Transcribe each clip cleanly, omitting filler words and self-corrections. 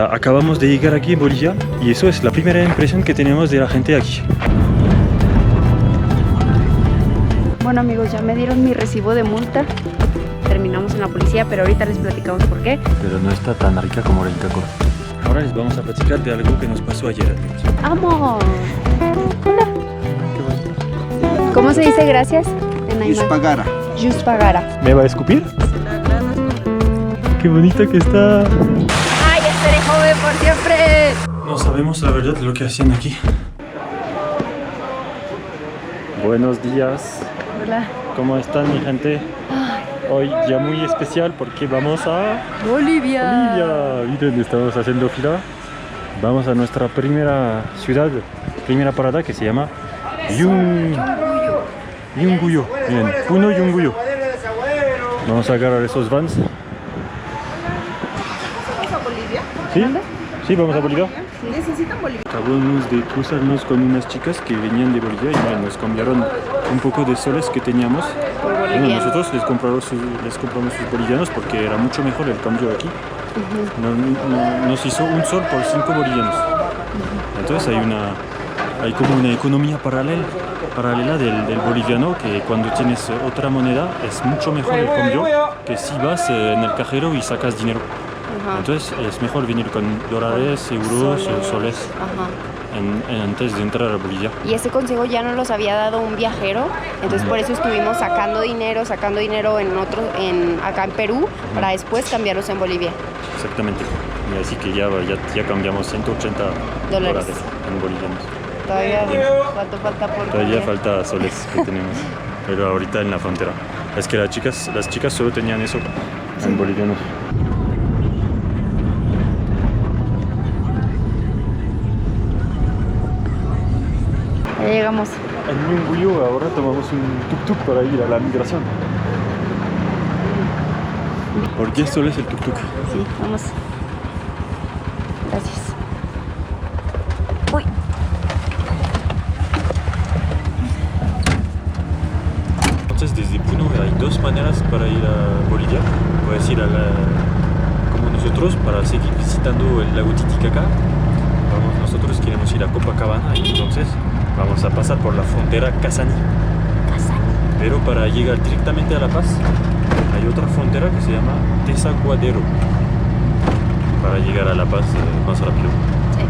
Acabamos de llegar aquí en Bolivia y eso es la primera impresión que tenemos de la gente aquí. Bueno amigos, ya me dieron mi recibo de multa. Terminamos en la policía, pero ahorita les platicamos por qué. Pero no está tan rica como el Caco. Ahora les vamos a platicar de algo que nos pasó ayer, amigos. ¡Vamos! Hola. ¿Cómo se dice gracias en aymara? Yuspagara. Yuspagara. ¿Me va a escupir? ¡Qué bonita que está! ¡Ay, seré joven por siempre! No sabemos la verdad lo que hacían aquí. Buenos días. Hola. ¿Cómo están, mi gente? Hoy día muy especial porque vamos a Bolivia. Bolivia. Miren, estamos haciendo fila. Vamos a nuestra primera ciudad, primera parada que se llama Yunguyo. Miren, Puno Yunguyo. Vamos a agarrar esos vans. ¿Vamos a Bolivia? ¿Sí? Sí, vamos a Bolivia. ¿Necesitan Bolivia? Acabamos de cruzarnos con unas chicas que venían de Bolivia y bueno, nos cambiaron un poco de soles que teníamos. Bueno, nosotros les compramos sus bolivianos porque era mucho mejor el cambio aquí. Nos hizo un sol por 5 bolivianos. Entonces hay como una economía paralela del boliviano, que cuando tienes otra moneda es mucho mejor el cambio que si vas en el cajero y sacas dinero. Entonces es mejor venir con dólares, euros o soles antes de entrar a Bolivia. Y ese consejo ya nos los había dado un viajero, entonces por eso estuvimos sacando dinero acá en Perú para después cambiarlos en Bolivia. Exactamente. Y así que ya cambiamos 180 dólares en bolivianos. Todavía ¿cuánto falta por Todavía falta soles que tenemos, pero ahorita en la frontera. Es que las chicas solo tenían eso en bolivianos. Ya llegamos. En Yunguyo ahora tomamos un tuk-tuk para ir a la migración. ¿Por 10 soles el tuk-tuk? Sí, vamos. Gracias. Uy. Entonces desde Puno hay dos maneras para ir a Bolivia. Puedes ir como nosotros para seguir visitando el lago Titicaca. Nosotros queremos ir a Copacabana y entonces vamos a pasar por la frontera Casani. Pero para llegar directamente a La Paz hay otra frontera que se llama Desaguadero para llegar a La Paz más rápido. Sí.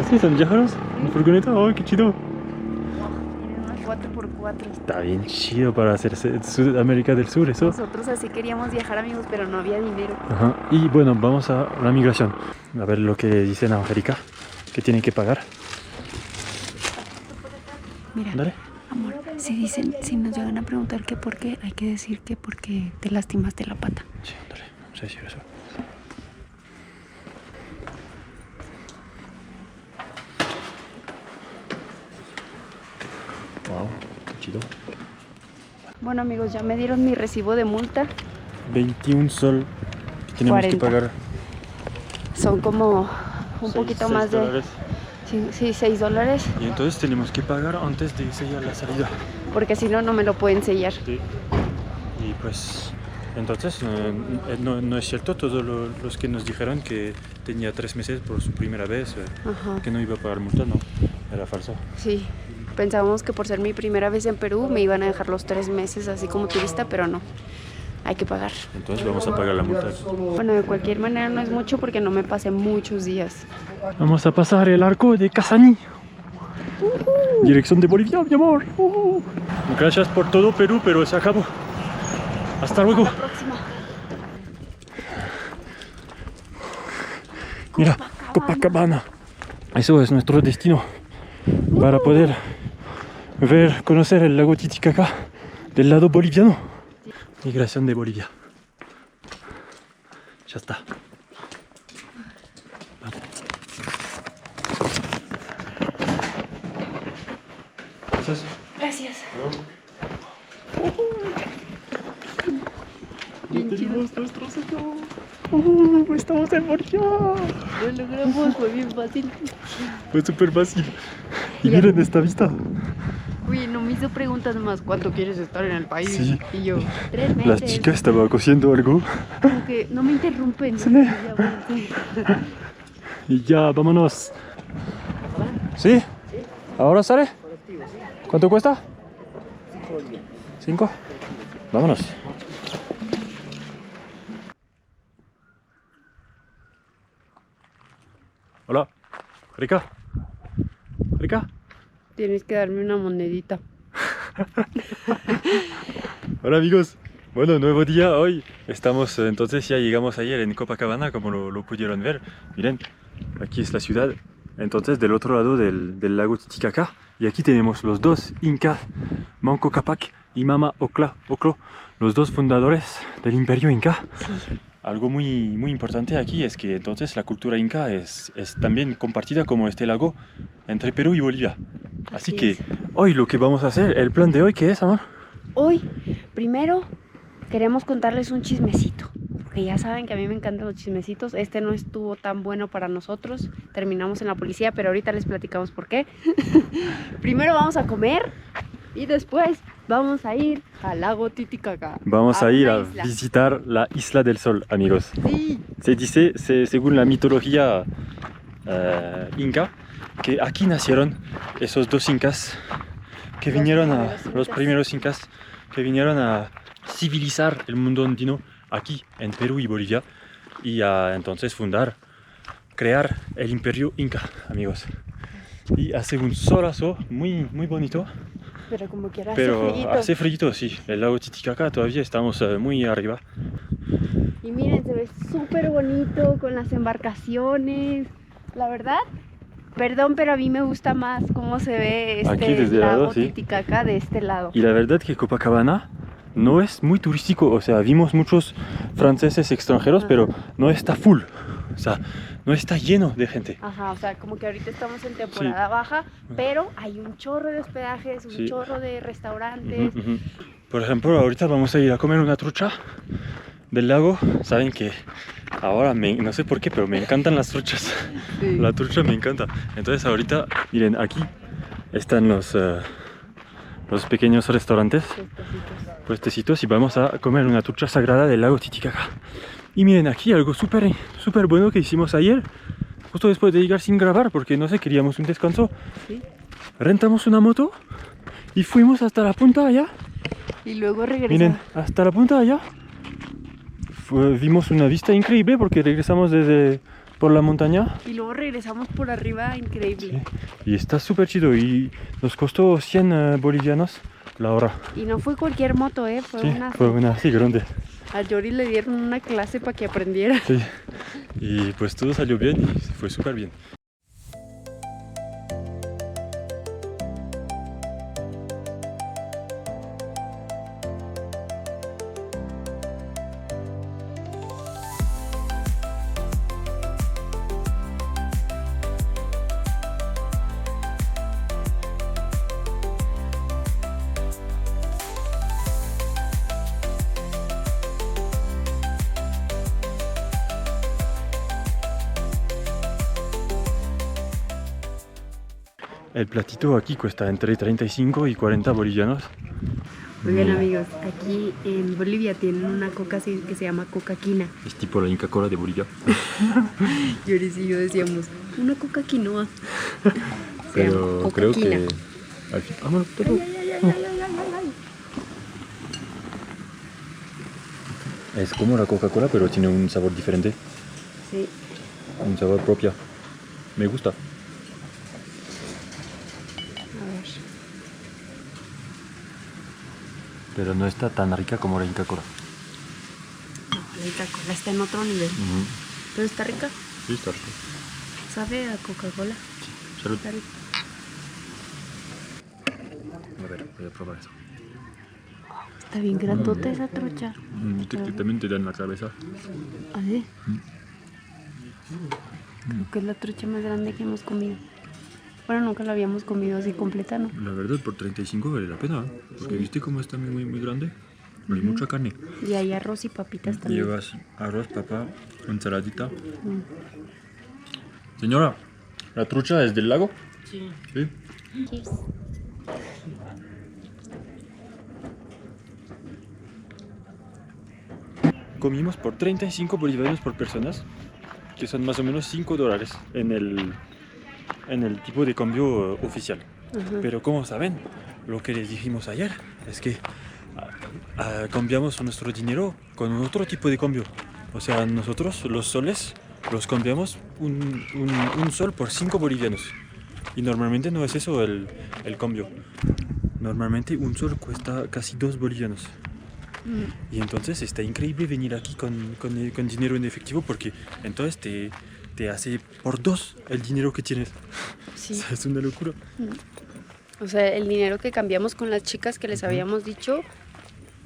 ¿Así son viajeros? ¿En furgoneta? ¡Oh, qué chido! Tiene una 4x4. Está bien chido para hacer América del Sur, eso. Nosotros así queríamos viajar, amigos, pero no había dinero. Ajá. Y bueno, vamos a la migración. A ver lo que dicen a Angélica, que tienen que pagar. Mira, Dale. amor, si nos llegan a preguntar que por qué, hay que decir que porque te lastimaste la pata. Sí, dale, vamos a decir eso. Wow, qué chido. Bueno amigos, ya me dieron mi recibo de multa. 21 sol que tenemos 40. que pagar. Son como un poquito más $6. Sí, 6 dólares. Y entonces tenemos que pagar antes de sellar la salida. Porque si no, no me lo pueden sellar. Sí. Y pues, entonces, no es cierto todos los que nos dijeron que tenía 3 meses por su primera vez, que no iba a pagar multa, no, era falso. Sí, pensábamos que por ser mi primera vez en Perú me iban a dejar los 3 meses así como turista, pero no, hay que pagar. Entonces vamos a pagar la multa. Bueno, de cualquier manera no es mucho porque no me pasé muchos días. Vamos a pasar el arco de Casani. Dirección de Bolivia, mi amor. Gracias por todo, Perú, pero se acabó. Hasta luego. Hasta la próxima. Mira, Copacabana. Eso es nuestro destino para poder conocer el lago Titicaca del lado boliviano. Migración de Bolivia. Ya está. Gracias. Gracias. Ya tenemos nuestro señor. Estamos en Bolivia. Lo logramos, fue bien fácil. Fue súper fácil. Y miren esta vista. Uy, no me hizo preguntas más. ¿Cuánto quieres estar en el país? Sí. Y yo, 3 meses. La chica estaba cosiendo algo. Como que no me interrumpen. Sí. Ya, bueno, sí. y ya, vámonos. ¿Sí? ¿Ahora sale? ¿Cuánto cuesta? 5. Vámonos. Hola. Rica. Rica. Tienes que darme una monedita. Hola amigos. Bueno, nuevo día hoy. Estamos, entonces ya llegamos ayer en Copacabana, como lo pudieron ver. Miren, aquí es la ciudad. Entonces del otro lado del lago Titicaca. Y aquí tenemos los dos incas, Manco Cápac y Mama Ocllo, los dos fundadores del imperio inca. Sí. Algo muy importante aquí es que entonces la cultura inca es también compartida como este lago entre Perú y Bolivia. Así que hoy lo que vamos a hacer, el plan de hoy, ¿qué es, amor? Hoy, primero, queremos contarles un chismecito. Porque ya saben que a mí me encantan los chismecitos. Este no estuvo tan bueno para nosotros. Terminamos en la policía, pero ahorita les platicamos por qué. Primero vamos a comer y después vamos a ir al lago Titicaca. Vamos a ir a isla. visitar la Isla del Sol, amigos. Sí. Se dice, según la mitología inca, que aquí nacieron esos dos incas que los primeros incas que vinieron a civilizar el mundo andino aquí en Perú y Bolivia y a entonces crear el imperio inca, amigos. Y hace un solazo muy bonito. Pero como quiera Pero hace frío, sí. El lago Titicaca todavía estamos muy arriba. Y miren, se ve súper bonito con las embarcaciones. La verdad, perdón, pero a mí me gusta más cómo se ve Aquí este desde el lago lado, sí. Titicaca de este lado. Y la verdad que Copacabana no es muy turístico. O sea, vimos muchos franceses extranjeros, pero no está full. O sea, no está lleno de gente. Ajá, o sea, como que ahorita estamos en temporada baja, pero hay un chorro de hospedajes, un chorro de restaurantes. Por ejemplo, ahorita vamos a ir a comer una trucha del lago. Saben que ahora, no sé por qué, pero me encantan las truchas. Sí. La trucha me encanta. Entonces ahorita, miren, aquí están los pequeños restaurantes, puestecitos, y vamos a comer una trucha sagrada del lago Titicaca. Y miren, aquí algo súper bueno que hicimos ayer, justo después de llegar sin grabar, porque no sé, queríamos un descanso. ¿Sí? Rentamos una moto y fuimos hasta la punta allá. Y luego regresamos. Miren, hasta la punta allá. Vimos una vista increíble porque regresamos por la montaña. Y luego regresamos por arriba, increíble. Sí. Y está súper chido y nos costó 100 bolivianos la hora. Y no fue cualquier moto, Fue una así grande. A Yori le dieron una clase para que aprendiera. Sí. Y pues todo salió bien y fue súper bien. El platito aquí cuesta entre 35 y 40 bolivianos. Muy bien, amigos, aquí en Bolivia tienen una coca que se llama coca quina. Es tipo la Inca Kola de Bolivia. Yoris y yo decíamos, una coca quinoa. Pero creo que al fin... bueno, es como la Coca-Cola, pero tiene un sabor diferente. Sí. Un sabor propio. Me gusta. A ver. Pero no está tan rica como la Inca Kola. No, la Coca-Cola está en otro nivel. Pero está rica. Sí, está rica. ¿Sabe a Coca-Cola? Sí, salud. Está rica. A ver, voy a probar eso. Está bien grandota esa trucha. También te dan la cabeza. A ver. Creo que es la trucha más grande que hemos comido. Bueno, nunca la habíamos comido así completa, ¿no? La verdad, por 35 vale la pena, porque viste cómo está muy grande. Hay mucha carne. Y hay arroz y papitas también. Llevas arroz, papa, ensaladita. Señora, ¿la trucha es del lago? Sí. Sí. Cheers. Comimos por 35 bolivianos por personas, que son más o menos $5 en el tipo de cambio oficial. Pero como saben, lo que les dijimos ayer es que cambiamos nuestro dinero con otro tipo de cambio. O sea, nosotros los soles los cambiamos un sol por 5 bolivianos. Y normalmente no es eso el cambio. Normalmente un sol cuesta casi 2 bolivianos. Y entonces está increíble venir aquí con dinero en efectivo porque entonces te hace por 2 el dinero que tienes. Sí. O sea, es una locura. O sea, el dinero que cambiamos con las chicas que les habíamos dicho,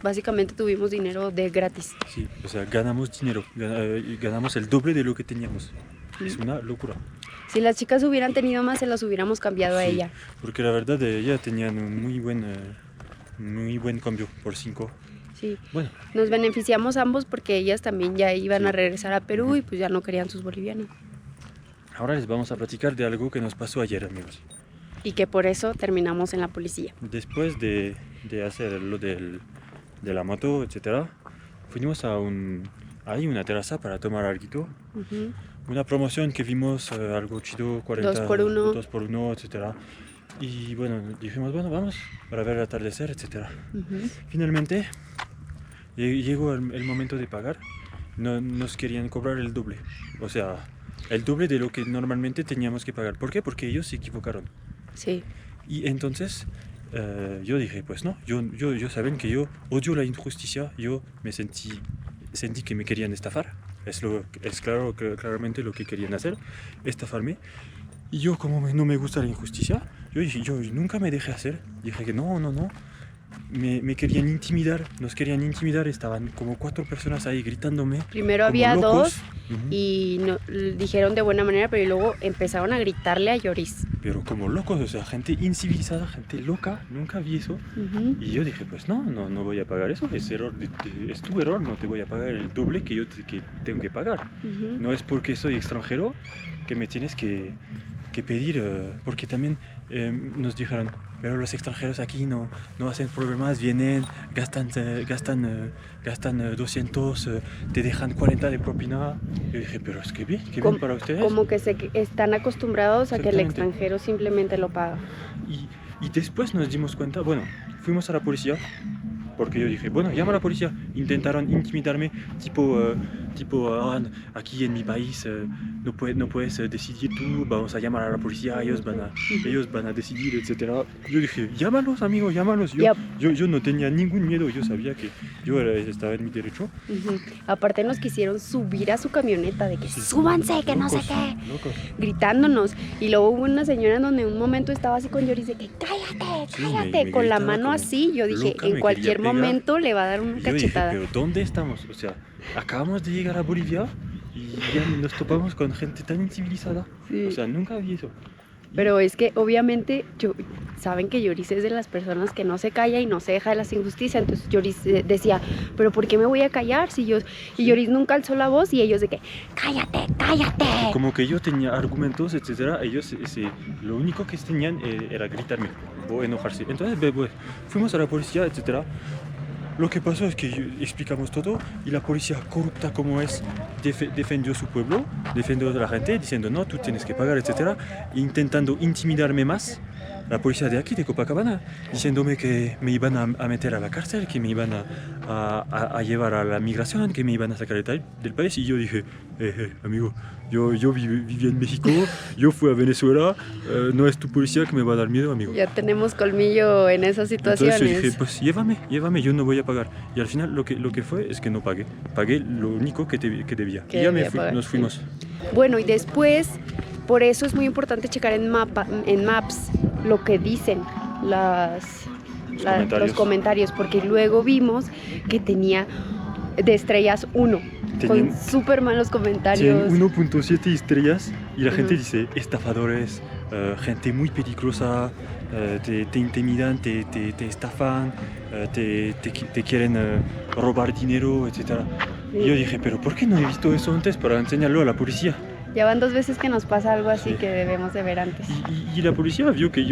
básicamente tuvimos dinero de gratis. Sí, o sea, ganamos dinero, ganamos el doble de lo que teníamos. Es una locura. Si las chicas hubieran tenido más, se las hubiéramos cambiado a Sí, ella. porque la verdad ella tenían un muy buen cambio por 5. Sí. Bueno, Nos beneficiamos ambos porque ellas también ya iban Sí. a regresar a Perú y pues ya no querían sus bolivianos. ahora les vamos a platicar de algo que nos pasó ayer, amigos. Y que por eso terminamos en la policía. Después de hacer lo de la moto, etc., fuimos a una terraza para tomar algo. Ujú. Una promoción que vimos, algo chido, 40, 2 por 1. etc. Y bueno, dijimos, bueno, vamos para ver el atardecer, etc. Ujú. Finalmente, llegó el momento de pagar. Nos querían cobrar el doble. O sea, el doble de lo que normalmente teníamos que pagar. ¿Por qué? Porque ellos se equivocaron. Sí. Y entonces yo dije, pues no, yo saben que yo odio la injusticia, yo me sentí que me querían estafar, es claramente lo que querían hacer, estafarme. Y yo como no me gusta la injusticia, yo nunca me dejé hacer, dije que no, me querían intimidar, nos querían intimidar, estaban como 4 personas ahí gritándome. Primero como había locos. 2 y dijeron de buena manera, pero luego empezaron a gritarle a Yoris. Pero como locos, o sea, gente incivilizada, gente loca, nunca vi eso. Ujú. Y yo dije, pues no voy a pagar eso, es tu error, no te voy a pagar el doble que que tengo que pagar. Ujú. No es porque soy extranjero que me tienes que pedir, porque también nos dijeron, pero los extranjeros aquí no hacen problemas, vienen, gastan 200, te dejan 40 de propina. Yo dije, pero es que bien para ustedes. Como que están acostumbrados a que el Exactamente. extranjero simplemente lo paga. Y después nos dimos cuenta, bueno, fuimos a la policía, porque yo dije, bueno, llama a la policía. Intentaron intimidarme, tipo, aquí en mi país no puedes decidir tú, vamos a llamar a la policía, ellos van a decidir, etc. Yo dije, llámalos, amigo, llámalos. Yo no tenía ningún miedo, yo sabía que yo estaba en mi derecho. Ujú. Aparte nos quisieron subir a su camioneta de que Sí. súbanse, que no sé Locos, qué, locos. gritándonos. Y luego hubo una señora en donde en un momento estaba así con Yoris de que cállate, Sí, cállate, me con la gritaba mano como así. Yo dije, loca, en me cualquier quería pegar. momento le va a dar una Y yo dije, cachetada. pero ¿dónde estamos? O sea, acabamos de llegar a Bolivia y ya nos topamos con gente tan incivilizada. Sí. O sea, nunca vi eso. Pero es que obviamente saben que Yoris es de las personas que no se calla y no se deja de las injusticias. Entonces Yoris decía, pero ¿por qué me voy a callar si yo? Y Yoris nunca alzó la voz y ellos de que cállate, cállate. Como que yo tenía argumentos, etcétera, ellos lo único que tenían era gritarme o enojarse. Entonces pues, fuimos a la policía, etcétera. Lo que pasó es que explicamos todo y la policía corrupta como es defendió su pueblo, defendió a la gente diciendo no, tú tienes que pagar, etcétera, intentando intimidarme más. La policía de aquí, de Copacabana, diciéndome que me iban a meter a la cárcel, que me iban a llevar a la migración, que me iban a sacar del país. Y yo dije, amigo, yo viví en México, yo fui a Venezuela, no es tu policía que me va a dar miedo, amigo. Ya tenemos colmillo en esas situaciones. Entonces yo dije, pues llévame, yo no voy a pagar. Y al final lo que fue es que no pagué. Pagué lo único que debía. Que Y ya debía pagar, nos sí. fuimos. Bueno, y después, por eso es muy importante checar en Maps lo que dicen los comentarios, porque luego vimos que tenía de estrellas 1, Tenían- con súper malos comentarios. Tienen 1.7 estrellas y la gente Ujú. dice estafadores, gente muy peligrosa, te intimidan, te estafan, te quieren robar dinero, etc. Y yo dije, pero ¿por qué no he visto eso antes para enseñarlo a la policía? Ya van 2 veces que nos pasa algo así que debemos de ver antes. Y la policía vio que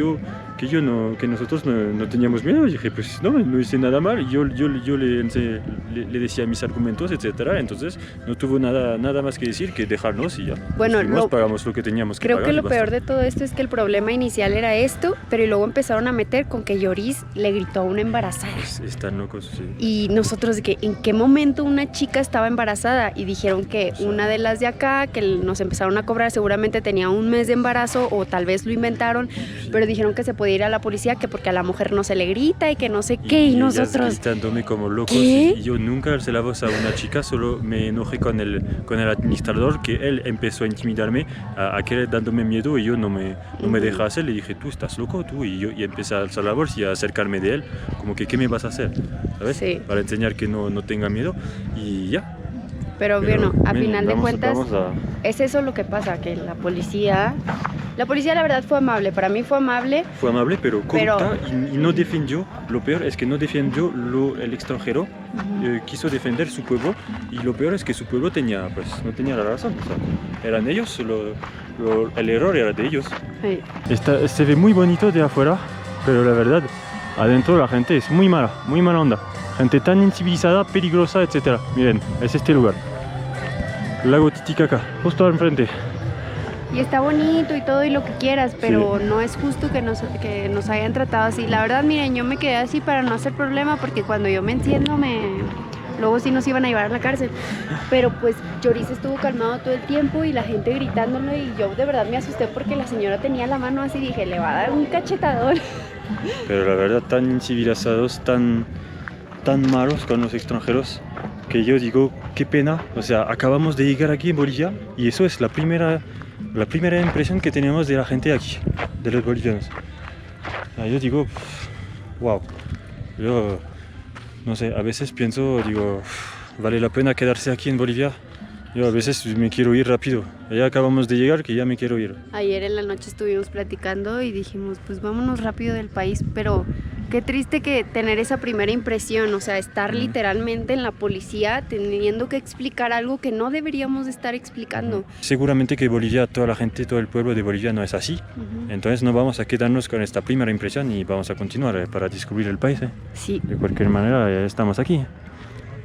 nosotros no teníamos miedo. Y dije, pues no hice nada mal. Y yo le decía mis argumentos, etcétera. Entonces no tuvo nada más que decir que dejarnos y ya. Bueno, pagamos lo que teníamos que creo pagar. que lo peor de todo esto es que el problema inicial era esto, pero luego empezaron a meter con que Lloris le gritó a una embarazada. Pues, están locos, sí. Y nosotros de que en qué momento una chica estaba embarazada y dijeron que una de las de acá que nos empezaron a cobrar seguramente tenía 1 mes de embarazo o tal vez lo inventaron, pero dijeron que se podía ir a la policía que porque a la mujer no se le grita y que no sé qué y nosotros gritándome como locos. ¿Qué? Y yo nunca alcé la voz a una chica, solo me enojé con el administrador que él empezó a intimidarme, a querer dándome miedo y yo no me dejé hacer. Le dije, tú estás loco, tú, y empecé a alzar la voz y a acercarme de él, como que ¿qué me vas a hacer? ¿Sabes? Sí. Para enseñar que no tenga miedo y ya. Pero bueno, a final de cuentas vamos a... es eso lo que pasa, que la policía la verdad fue amable, para mí fue amable. Fue amable, pero corrupta y no defendió, lo peor es que no defendió el extranjero, quiso defender su pueblo y lo peor es que su pueblo no tenía la razón, o sea, eran ellos, el error era de ellos. Sí. Se ve muy bonito de afuera, pero la verdad, adentro la gente es muy mala onda. Gente tan incivilizada, peligrosa, etc. Miren, es este lugar. Lago Titicaca, justo al enfrente. Y está bonito y todo y lo que quieras, pero no es justo que nos hayan tratado así. La verdad, miren, yo me quedé así para no hacer problema porque cuando yo me enciendo, luego sí nos iban a llevar a la cárcel. Pero pues Lloris estuvo calmado todo el tiempo y la gente gritándole y yo de verdad me asusté porque la señora tenía la mano así y dije, le va a dar un cachetador. Pero la verdad, tan incivilizados, tan malos con los extranjeros, que yo digo, qué pena. O sea, acabamos de llegar aquí en Bolivia y eso es la primera impresión que tenemos de la gente aquí, de los bolivianos. Yo digo, wow. Yo, no sé, a veces pienso, digo, ¿vale la pena quedarse aquí en Bolivia? Yo a veces me quiero ir rápido. Ya acabamos de llegar, que ya me quiero ir. Ayer en la noche estuvimos platicando y dijimos, pues vámonos rápido del país, pero qué triste que tener esa primera impresión, o sea, estar literalmente en la policía teniendo que explicar algo que no deberíamos de estar explicando. Seguramente que Bolivia, toda la gente, todo el pueblo de Bolivia no es así. Entonces no vamos a quedarnos con esta primera impresión y vamos a continuar para descubrir el país. Sí. De cualquier manera, ya estamos aquí.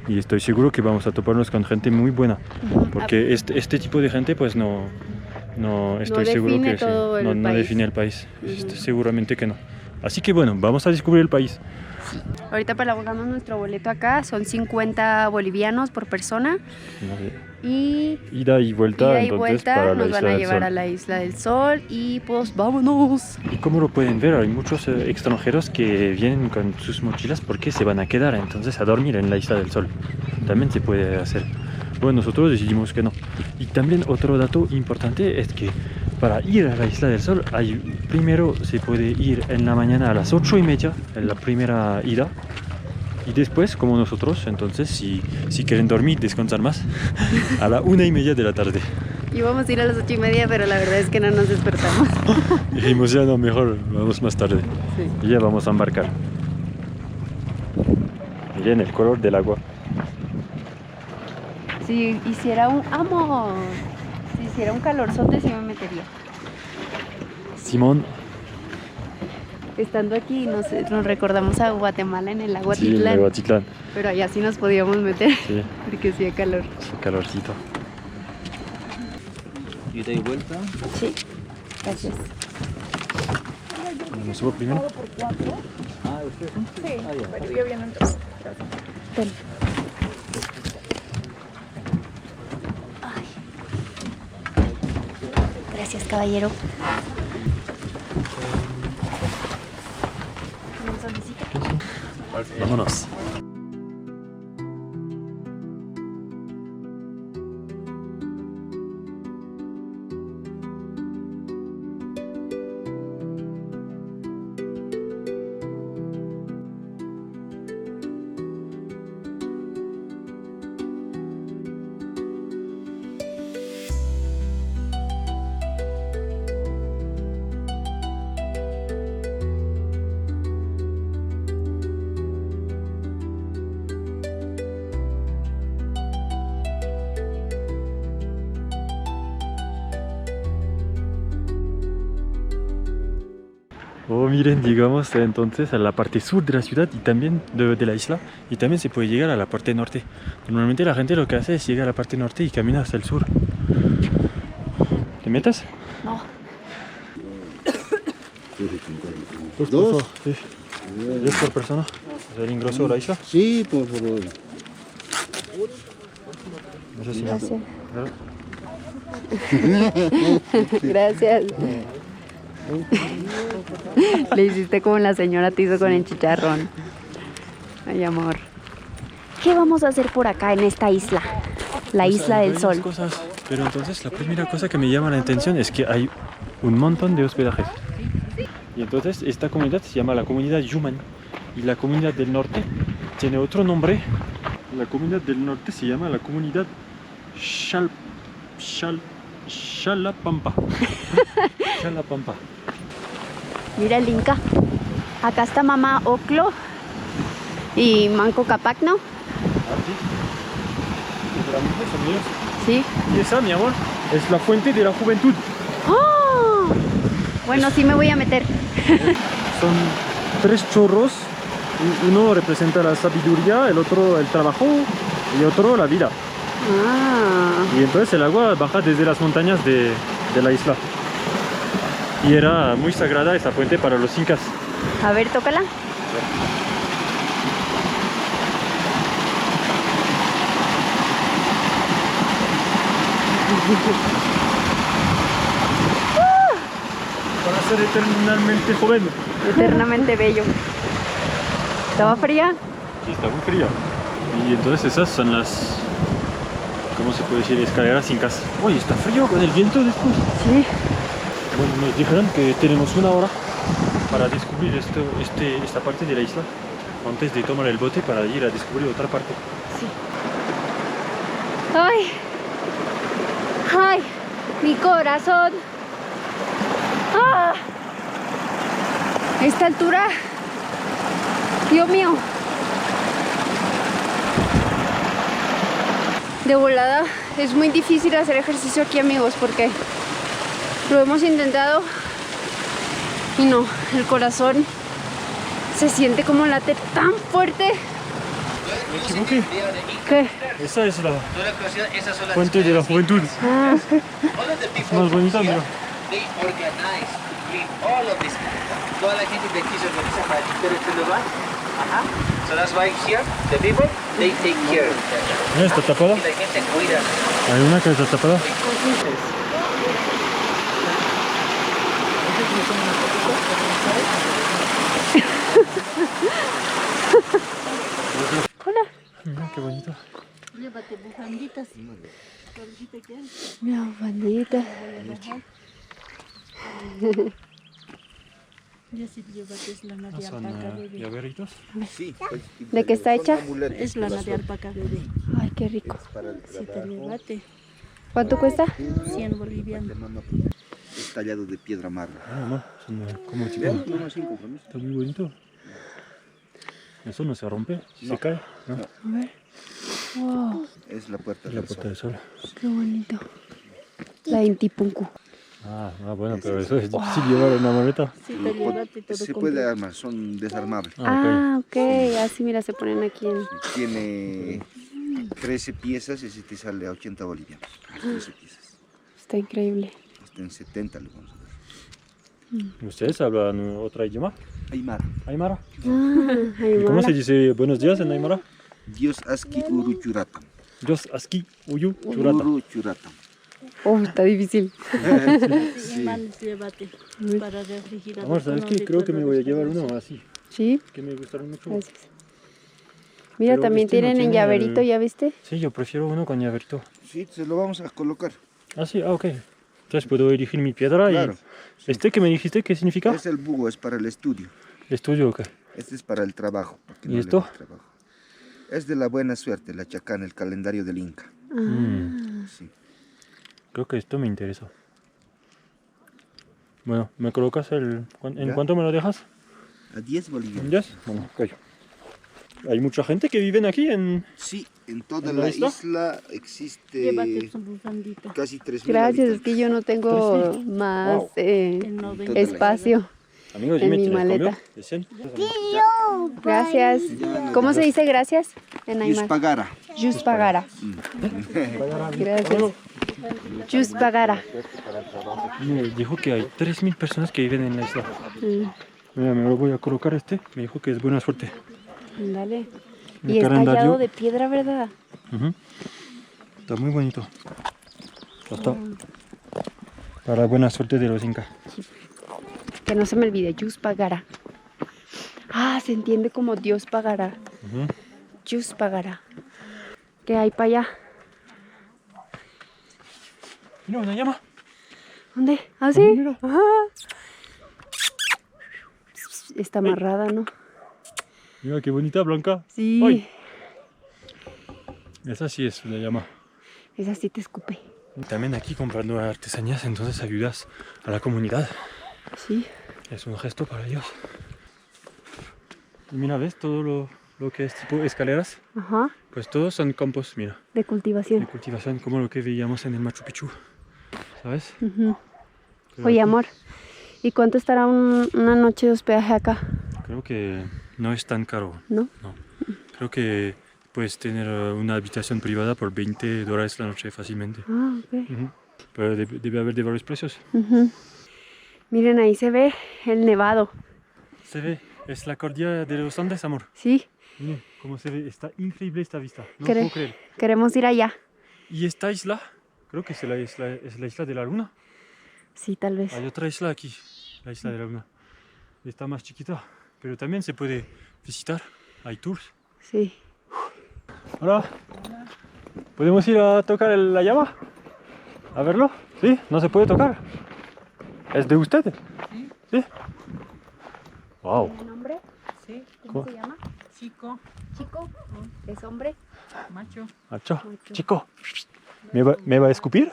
Y estoy seguro que vamos a toparnos con gente muy buena. Porque este tipo de gente, pues no estoy seguro que no define el país. Seguramente que no. Así que bueno, vamos a descubrir el país. Sí. Ahorita pagamos nuestro boleto acá, son 50 bolivianos por persona. Y ida y vuelta, para nos van a llevar a la Isla del Sol y pues vámonos. Y como lo pueden ver, hay muchos extranjeros que vienen con sus mochilas porque se van a quedar entonces a dormir en la Isla del Sol. También se puede hacer. Bueno, nosotros decidimos que no. Y también otro dato importante es que para ir a la Isla del Sol, primero se puede ir en la mañana a las 8:30, en la primera ida. Y después, como nosotros, entonces, si quieren dormir, descansar más, a la 1:30 de la tarde. Íbamos a ir a las 8:30, pero la verdad es que no nos despertamos. Dijimos, ya no, mejor, vamos más tarde. Sí. Y ya vamos a embarcar. Miren el color del agua. Si hiciera un calorzote, sí me metería. Simón. Estando aquí nos recordamos a Guatemala en el agua Sí, en el Aguatitlán. Pero allá sí nos podíamos meter, sí. Porque hacía calor. Sí, calorcito. ¿Ida y vuelta? Sí, gracias. ¿Me subo primero? Ah, ¿ustedes son? Sí, ya. pero yo viene entonces. Ten. Gracias, caballero. Vámonos. Oh, miren, llegamos entonces a la parte sur de la ciudad y también de la isla. Y también se puede llegar a la parte norte. Normalmente la gente lo que hace es llegar a la parte norte y camina hasta el sur. ¿Te metes? No. Dos. Sí. 10 por persona. ¿Es el ingreso de la isla? Sí, por favor. No sé si Gracias. Claro. Gracias. Le hiciste como la señora te hizo con el chicharrón. Ay, amor. ¿Qué vamos a hacer por acá en esta isla? La Pues isla hay del varias sol. cosas, pero entonces la primera cosa que me llama la atención es que hay un montón de hospedajes. Y entonces esta comunidad se llama la comunidad Yuman. Y la comunidad del norte tiene otro nombre. La comunidad del norte se llama la comunidad Xalapampa. Xalapampa. Mira el Inca. Acá está mamá Oclo y Manco Capac, ¿no? Aquí. Literalmente son ellos. Sí. Y esa, mi amor, es la fuente de la juventud. ¡Oh! Bueno, sí me voy a meter. Son 3 chorros. Uno representa la sabiduría, el otro el trabajo y otro la vida. Ah. Y entonces el agua baja desde las montañas de la isla. Y era muy sagrada esa fuente para los incas. A ver, tócala. Para ser eternamente joven. Eternamente bello. ¿Estaba fría? Sí, está muy fría. Y entonces esas son las, ¿cómo se puede decir? Escaleras incas. Uy, está frío con el viento después. Sí. Bueno, nos dijeron que tenemos 1 hora para descubrir esta parte de la isla antes de tomar el bote para ir a descubrir otra parte. Sí. ¡Ay! ¡Ay! ¡Mi corazón! ¡Ah! Esta altura. Dios mío. De volada es muy difícil hacer ejercicio aquí, amigos, porque lo hemos intentado y no, el corazón se siente como late tan fuerte. Me equivoqué. ¿Qué? Esa es la fuente de la juventud. Ah, Es más bonita, mira. They organize, clean all of this. Toda la gente de aquí se organiza para limpiar este lugar. Ajá. So that's why here, the people, they take care. Mira, está tapada. Y la gente cuida. Hay una que está tapada. hola. Mira, qué bonito. Llévate bufanditas. Mira, bandita. Ya sí, llévate, es lana de Son alpaca, bebé. llaveritos. Sí. ¿De qué está hecha? Es lana de alpaca, bebé. Ay, qué rico. Si te llévate, ¿Cuánto cuesta? 100 bolivianos. Es tallado de piedra marra. Ah, mamá, son como tipo. No, sin compromiso. Está muy bonito. Eso no se rompe, se cae. ¿No? A ver. Wow, Es la puerta Es la del puerta sol. del sol. qué bonito. La Intipunku. Ah, bueno, pero eso es difícil llevar en la maleta. Si te llévate todo Se completo. puede armar, son desarmables. Ah, ok. Así, mira, se ponen aquí en... Tiene 13 piezas y se te sale a 80 bolivianos. 13 piezas. Está increíble. Hasta en 70 le vamos a dar. ¿Ustedes hablan otro idioma? Aymara. ¿Aymara? Ah, ¿Y cómo se dice buenos días en Aymara? Dios aski uru churatam. Dios aski uyu churata. Uru churatam. Oh, está difícil. Animales, llévate. Para refrigerar. Amor, ¿sabes qué? Creo que me voy a llevar uno así, Sí, que me gustaron mucho. gracias. Mira, Pero también este no tienen en tiene llaverito, el- ¿ya viste? Sí, yo prefiero uno con llaverito. Sí, se lo vamos a colocar. Ah, sí, ok. Entonces puedo elegir mi piedra Claro. y... ¿Este que me dijiste qué significa? Es el bugo, es para el estudio. ¿Estudio o qué? Este es para el trabajo. para que ¿Y no le esto? dé trabajo. Es de la buena suerte, la chacana, el calendario del Inca. Mm, Sí. creo que esto me interesa. Bueno, ¿me colocas el... ¿En Ya. cuánto me lo dejas? A 10 bolivianos. ¿Ya? Bueno, callo. Hay mucha gente que vive aquí en... Sí, en toda ¿En la la isla? isla existe Llévate su bufandita. casi 3.000 Gracias, es habitantes. que yo no tengo 3.000. más Wow. En 90 Toda la espacio. Amigos, En dime, mi ¿tienes maleta. cambio? ¿De 100? Gracias. ¿Cómo se dice gracias en Aymara? Yuspagara. Jus pagara. Gracias. Jus pagara. Me dijo que hay 3.000 personas que viven en la isla. Mira, me lo voy a colocar Me dijo que es buena suerte. Dale. El Y está calendario. tallado de piedra, ¿verdad? Ujú. Está muy bonito. Ya está. Para buena suerte de los incas. Que no se me olvide, Jus pagara. Ah, se entiende como Dios pagará. Ujú. Jus pagará. ¿Qué hay para allá? Mira, una llama. ¿Dónde? ¿Ah, sí? Mira. Ajá. Está amarrada, ¿no? Mira qué bonita, blanca. Sí. Ay. Esa sí es una llama. Esa sí te escupe. También aquí comprando artesanías, entonces ayudas a la comunidad. Sí. Es un gesto para ellos. Y mira, ¿ves todo lo que es tipo escaleras? Ajá. Pues todos son campos, mira, De de cultivación. cultivación, como lo que veíamos en el Machu Picchu. ¿Sabes? Ujú. Pero Oye, aquí amor, ¿y cuánto estará una noche de hospedaje acá? creo que no es tan caro. ¿No? No. Creo que puedes tener una habitación privada por $20 la noche fácilmente. Ah, ok. Ujú. Pero debe haber de varios precios. Ujú. Miren, ahí se ve el nevado. Se ve, es la cordillera de los Andes, amor. Sí, Miren cómo se ve, está increíble esta vista. No Cre- puedo creer. queremos ir allá. Y esta isla, creo que es la isla de la Luna. Sí, tal vez. Hay otra isla aquí, la isla de la Luna. Está más chiquita, pero también se puede visitar. Hay tours. Sí. Hola. ¿Podemos ir a tocar la llama? ¿A verlo? ¿Sí? ¿No se puede tocar? ¿Es de usted? Sí. Wow. ¿El nombre? Sí, ¿Cómo se llama? chico, Chico. ¿Es hombre? macho. Macho. Chico. ¿Me va a escupir?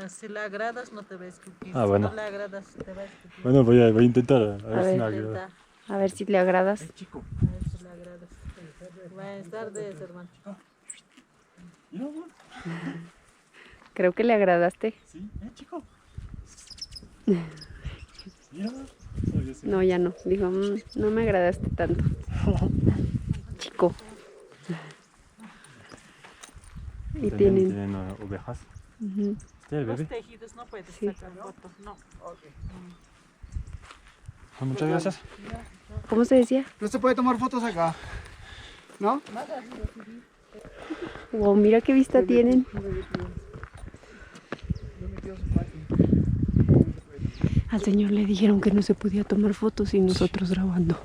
Si le agradas, no te va a escupir. Ah, bueno. Si no le agradas, te va a escupir. Bueno, voy a intentar. A ver A si ver. me agrada. Intenta, A ver si le agradas. a ver si le agradas. Va a estar de hermano. Creo que le agradaste. Sí, chico. Mira. No, ya no. Dijo, no me agradaste tanto. Chico. Y tienen. Ovejas. Ujú. Este es el Los bebé. tejidos no puedes Sí. sacar fotos, no. Muchas gracias. ¿Cómo se decía? No se puede tomar fotos acá, ¿no? Wow, mira qué vista tienen. Al señor le dijeron que no se podía tomar fotos y nosotros grabando.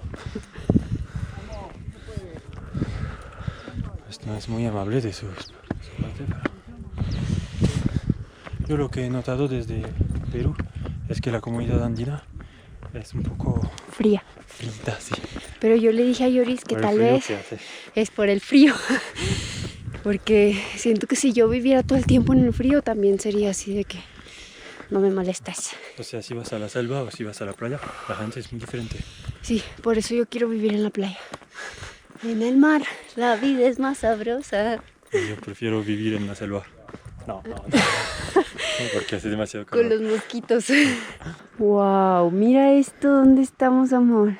Esto no es muy amable de su parte, pero yo lo que he notado desde Perú es que la comunidad andina es un poco Fría. fría, sí. Pero yo le dije a Yoris que Por el tal frío vez que hace. es por el frío. Porque siento que si yo viviera todo el tiempo en el frío también sería así de que no me molestas. O sea, si vas a la selva o si vas a la playa, la gente es muy diferente. Sí, por eso yo quiero vivir en la playa. En el mar, la vida es más sabrosa. Y yo prefiero vivir en la selva. No. No, porque hace demasiado Con calor. los mosquitos. Wow, mira esto, ¿dónde estamos, amor?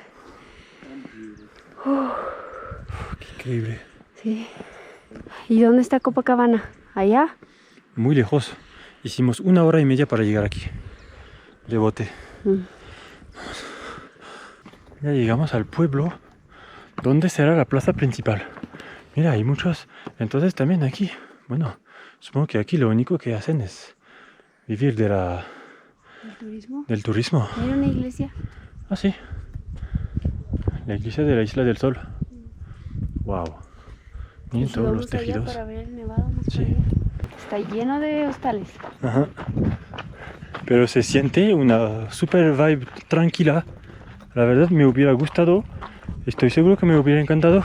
Increíble. Sí. ¿Y dónde está Copacabana? ¿Allá? Muy lejos. Hicimos 1 hora y media para llegar aquí. De bote. Ya llegamos al pueblo. ¿Dónde será la plaza principal? Mira, hay muchos. Entonces también aquí. Bueno, supongo que aquí lo único que hacen es vivir ¿El turismo? del turismo. Mira una iglesia. Ah, sí. La iglesia de la Isla del Sol. Wow. Miren ¿Y todos vamos los allá tejidos. para ver el nevado más Sí. para allá? Está lleno de hostales. Ajá. Pero se siente una super vibe tranquila. La verdad me hubiera gustado. Estoy seguro que me hubiera encantado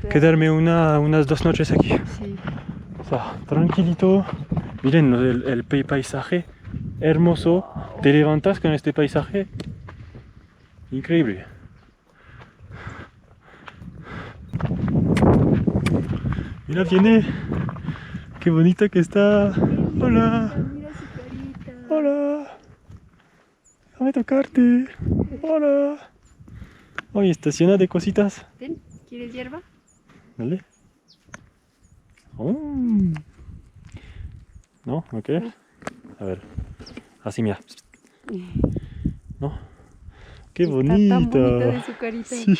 quedarme unas 2 noches aquí. Sí. O sea, tranquilito. Miren el paisaje hermoso. Te levantas con este paisaje. Increíble. Mira, viene. Qué bonita que está. Hola. Mira su carita. Hola. Déjame tocarte. Hola. Oye, está llena de cositas. Ten, ¿quieres hierba? Dale. Oh. No, ok. A ver. Así, mira. No. Qué bonita. Está tan bonita de su carita. Sí.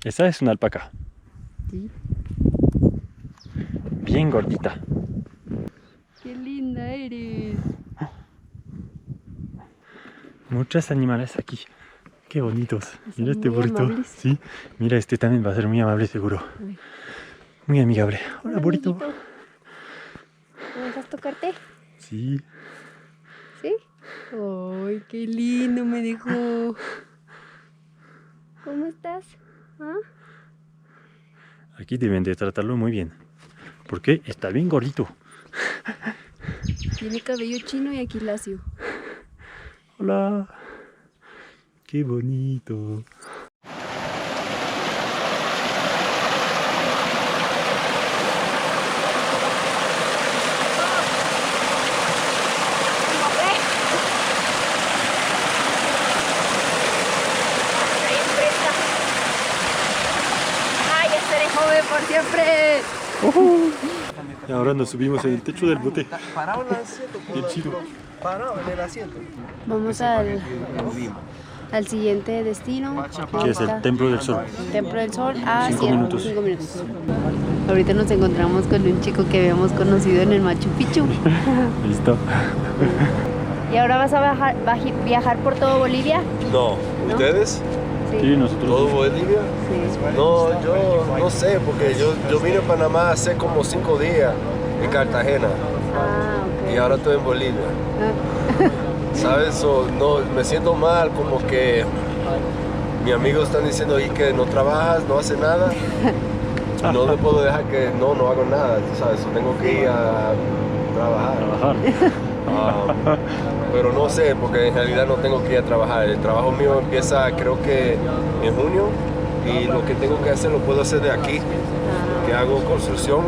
Esa es una alpaca. Sí. Bien gordita. Qué linda eres. Muchos animales aquí. Qué bonitos. Son Mira este muy burrito. amables. Sí. Mira, este también va a ser muy amable seguro. Ay. Muy amigable. Hola, burrito. amiguito. ¿Me dejas tocarte? Sí. ¿Sí? ¡Ay, qué lindo me dejó! ¿Cómo estás? ¿Ah? Aquí deben de tratarlo muy bien. Porque está bien gordito. Tiene cabello chino y aquí lacio. Hola. Qué bonito. ¡Ay, ya seré joven por siempre! Y ahora nos subimos en el techo del bote. Parado en el asiento. Qué chido. Parado en el asiento. Vamos al siguiente destino. Que es el Templo del Sol. Templo del Sol a 5 minutos. 5 minutos. Ahorita nos encontramos con un chico que habíamos conocido en el Machu Picchu. Listo. ¿Y ahora vas a viajar por todo Bolivia? No, ¿ustedes? Sí, nosotros. ¿Todo Bolivia? Sí. No, yo no sé, porque yo vine a Panamá hace como 5 días, en Cartagena, Ah, ok. y ahora estoy en Bolivia. ¿Sabes? No, me siento mal, como que mis amigos están diciendo ahí que no trabajas, no haces nada. No le puedo dejar que no hago nada, ¿sabes? Tengo que ir a trabajar. Pero no sé, porque en realidad no tengo que ir a trabajar. El trabajo mío empieza creo que en junio y lo que tengo que hacer lo puedo hacer de aquí, que hago construcción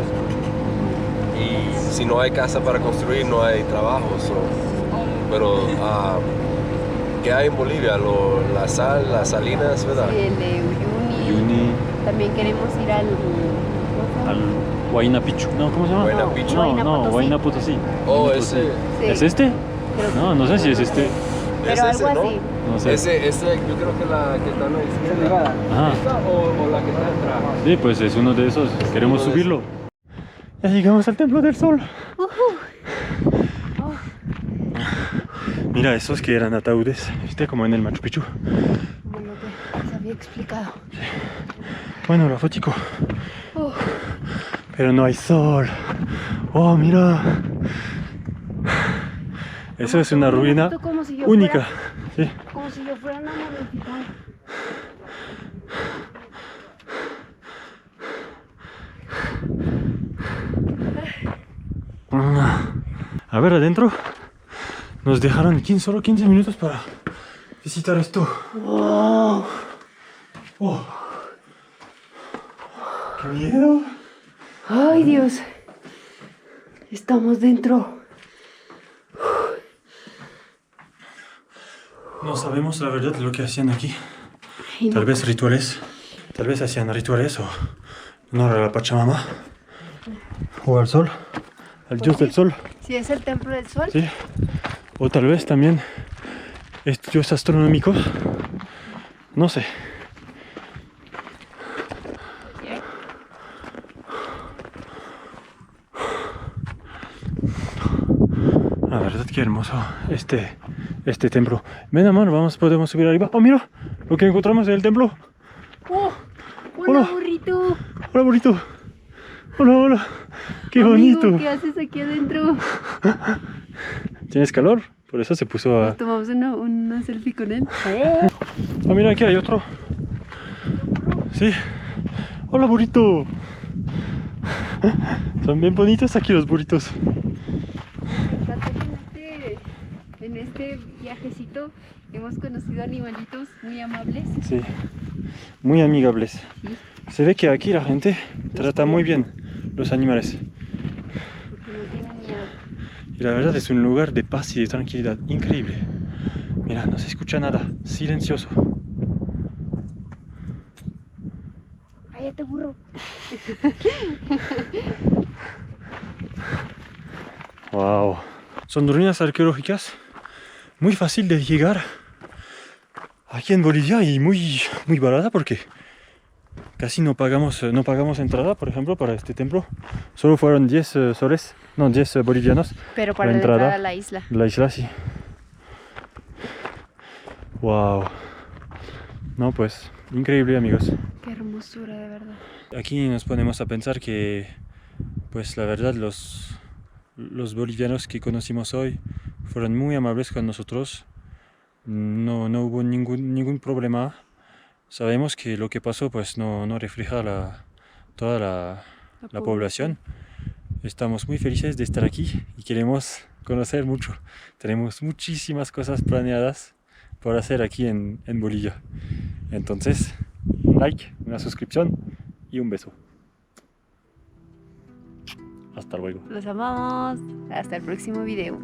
y si no hay casa para construir no hay trabajo. Pero ¿qué hay en Bolivia? La sal, las salinas, ¿verdad? Sí, el de Uyuni. También queremos ir al Huayna Picchu. No, ¿cómo se llama? Huayna Picchu. No, Huayna Potosí. Oh, ese. Sí. ¿Es este? Creo No, no sé si es este. Pero Es algo ese, ¿no? así. No sé. Ese, yo creo que la que está a la izquierda. Ajá. ¿Esta o la que está atrás? Sí, pues es uno de esos. Queremos subirlo. Ya llegamos al Templo del Sol. Mira, esos que eran ataúdes. ¿Viste? Como en el Machu Picchu. Como lo que les había explicado. Bueno, la fotico. Pero no hay sol. Oh, mira. Eso es una ruina Como si yo única. Sí. Como si yo fuera una momificada. A ver, adentro nos dejaron solo 15 minutos para visitar esto. ¡Oh! ¡Qué miedo! ¡Ay, Dios! Estamos dentro. No sabemos la verdad de lo que hacían aquí. Ay, no. Tal vez rituales. Tal vez hacían rituales o honor a la Pachamama. O al sol. Al dios del sol. Si es el Templo del Sol. Sí. O tal vez también estudios astronómicos. No sé. La verdad que hermoso este templo. Ven, amor, podemos subir arriba. Oh, mira lo que encontramos en el templo. ¡Oh! Hola. ¡Hola, burrito! Hola, bonito. Hola. Qué Amigo, bonito. ¿qué haces aquí adentro? ¿Tienes calor? Por eso se puso a... Tomamos una selfie con él. Ah, mira, aquí hay otro. Sí. Hola, burrito. Son bien bonitos aquí los burritos. En este viajecito hemos conocido animalitos muy amables. Sí. Muy amigables. Se ve que aquí la gente trata muy bien los animales. Porque no tienen miedo. Y la verdad es un lugar de paz y de tranquilidad increíble. Mira, no se escucha nada, silencioso. Cállate, burro. Wow. Son ruinas arqueológicas muy fácil de llegar aquí en Bolivia y muy barata porque casi no pagamos entrada, por ejemplo, para este templo. Solo fueron 10 soles, no, 10 bolivianos. Pero para la entrada a la isla. La isla sí. Wow. No, pues, increíble, amigos. Qué hermosura, de verdad. Aquí nos ponemos a pensar que, pues la verdad, los bolivianos que conocimos hoy fueron muy amables con nosotros. No hubo ningún problema. Sabemos que lo que pasó pues no refleja toda la población. Estamos muy felices de estar aquí y queremos conocer mucho. Tenemos muchísimas cosas planeadas por hacer aquí en Bolivia. Entonces, un like, una suscripción y un beso. Hasta luego. Los amamos. Hasta el próximo video.